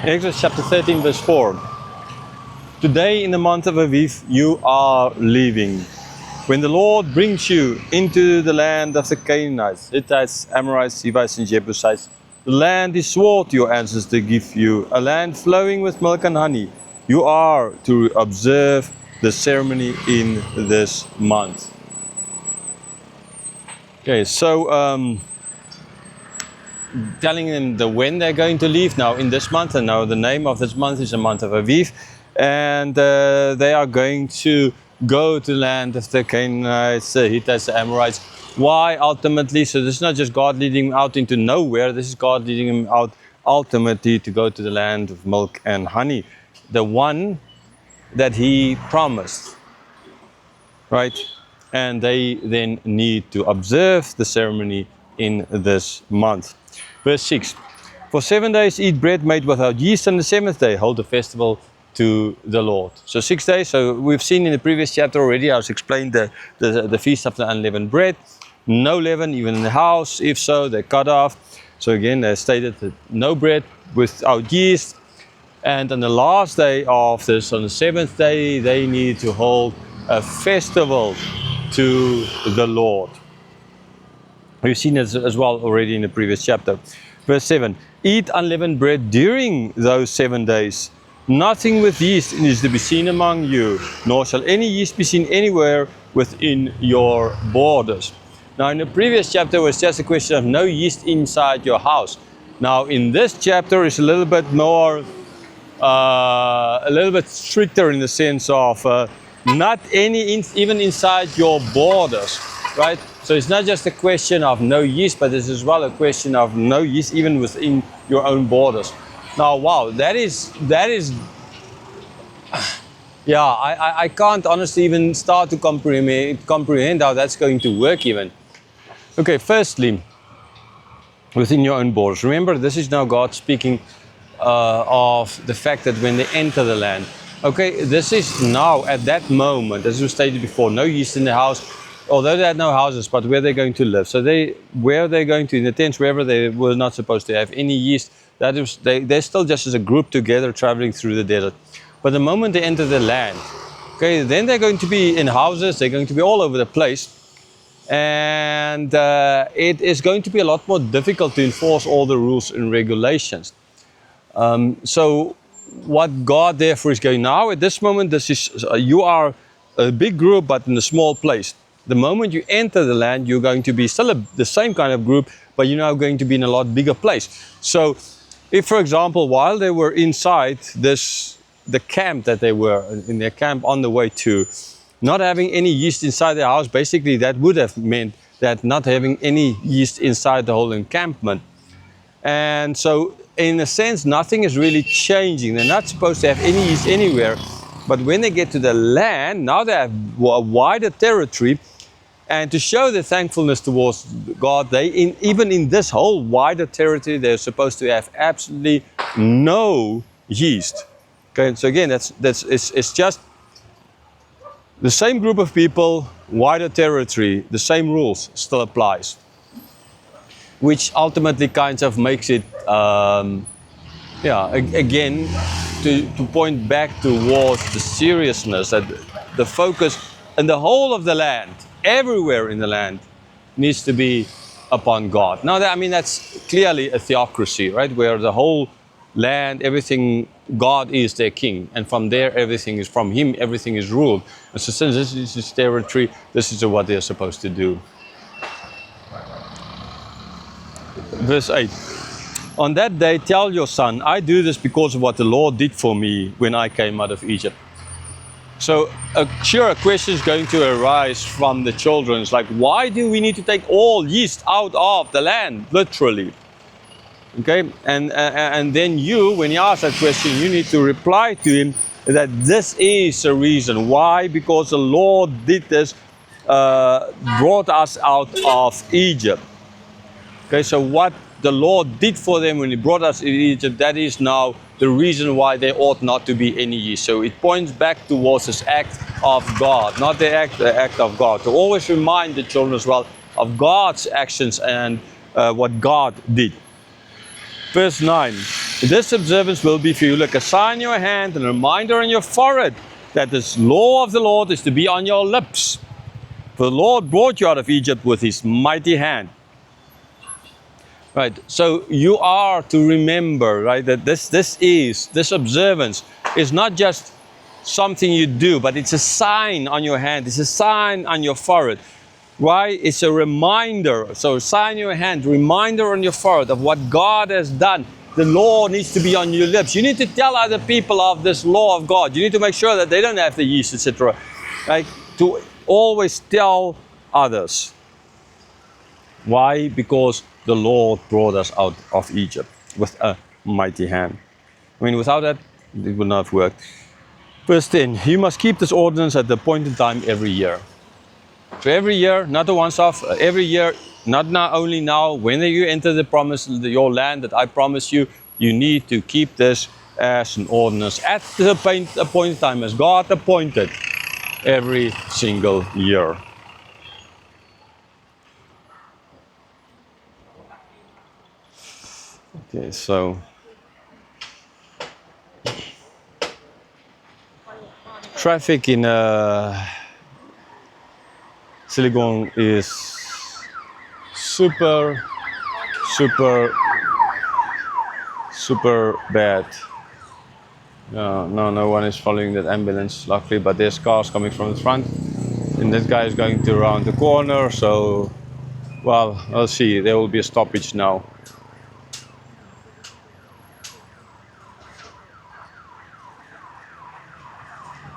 Exodus chapter 13 verse 4. Today in the month of Aviv you are leaving. When the Lord brings you into the land of the Canaanites, Hittites, Amorites, Hivites and Jebusites, the land is swore to your ancestors to give you, a land flowing with milk and honey. You are to observe the ceremony in this month. Okay, so telling them when they're going to leave now in this month, and now the name of this month is the month of Aviv, and they are going to go to the land of the Canaanites, the Hittites, the Amorites. Why ultimately? So this is not just God leading them out into nowhere, this is God leading them out ultimately to go to the land of milk and honey, the one that He promised, right? And they then need to observe the ceremony in this month. Verse 6, for 7 days eat bread made without yeast, and the seventh day hold a festival to the Lord. So 6 days, so we've seen in the previous chapter already, I was explained the feast of the unleavened bread. No leaven even in the house, if so they cut off. So again they stated that no bread without yeast. And on the last day of this, on the seventh day, they need to hold a festival to the Lord. We've seen it as well already in the previous chapter. Verse 7, eat unleavened bread during those 7 days. Nothing with yeast is to be seen among you, nor shall any yeast be seen anywhere within your borders. Now in the previous chapter it was just a question of no yeast inside your house. Now in this chapter it's a little bit more, a little bit stricter in the sense of not any, even inside your borders, right? So it's not just a question of no yeast, but it's as well a question of no yeast even within your own borders. Now, wow, that is, yeah, I can't honestly even start to comprehend how that's going to work even. Okay, firstly, within your own borders. Remember, this is now God speaking of the fact that when they enter the land. Okay, this is now at that moment, as we stated before, no yeast in the house, although they had no houses, but where they're going to live. So where they're going to, in the tents, wherever they were not supposed to have any yeast, that is, they're still just as a group together traveling through the desert. But the moment they enter the land, okay, then they're going to be in houses, they're going to be all over the place. And it is going to be a lot more difficult to enforce all the rules and regulations. So what God therefore is going now, at this moment, this is, you are a big group but in a small place. The moment you enter the land, you're going to be still the same kind of group, but you're now going to be in a lot bigger place. So if, for example, while they were inside the camp that they were in their camp on the way to, not having any yeast inside their house, basically that would have meant that not having any yeast inside the whole encampment. And so in a sense, nothing is really changing. They're not supposed to have any yeast anywhere. But when they get to the land, now they have a wider territory. And to show their thankfulness towards God, even in this whole wider territory, they're supposed to have absolutely no yeast. Okay, so again, it's just the same group of people, wider territory, the same rules still applies. Which ultimately kind of makes it, again, to point back towards the seriousness that the focus and the whole of the land, everywhere in the land, needs to be upon God. Now, that's clearly a theocracy, right? Where the whole land, everything, God is their king. And from there, everything is from Him, everything is ruled. And so since this is His territory, this is what they're supposed to do. Verse 8. On that day, tell your son, I do this because of what the Lord did for me when I came out of Egypt. So, sure, a question is going to arise from the children. It's like, why do we need to take all yeast out of the land? Literally. Okay? And then you, when you ask that question, you need to reply to him that this is the reason. Why? Because the Lord did this, brought us out of Egypt. Okay, so what the Lord did for them when He brought us in Egypt, that is now the reason why there ought not to be any yeast. So it points back towards this act of God, not the act of God. To always remind the children as well of God's actions and what God did. Verse 9. This observance will be for you like a sign in your hand and a reminder on your forehead that this law of the Lord is to be on your lips. For the Lord brought you out of Egypt with his mighty hand. Right, so you are to remember, right, that this observance is not just something you do, but it's a sign on your hand, it's a sign on your forehead. Why? It's a reminder. So sign in your hand, reminder on your forehead of what God has done. The law needs to be on your lips. You need to tell other people of this law of God. You need to make sure that they don't have the yeast, etc. Like to always tell others. Why? Because the Lord brought us out of Egypt with a mighty hand. I mean, without that, it would not have worked. Verse 10, you must keep this ordinance at the appointed time every year. So every year, not a once-off, every year, not now, only now, when you enter the promise, your land that I promise you, you need to keep this as an ordinance at the appointed time, as God appointed, every single year. Okay, so traffic in Silicon is super bad. No one is following that ambulance, luckily, but there's cars coming from the front, and that guy is going to around the corner. So, well, I'll see. There will be a stoppage now.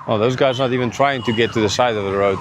Oh, those guys not even trying to get to the side of the road.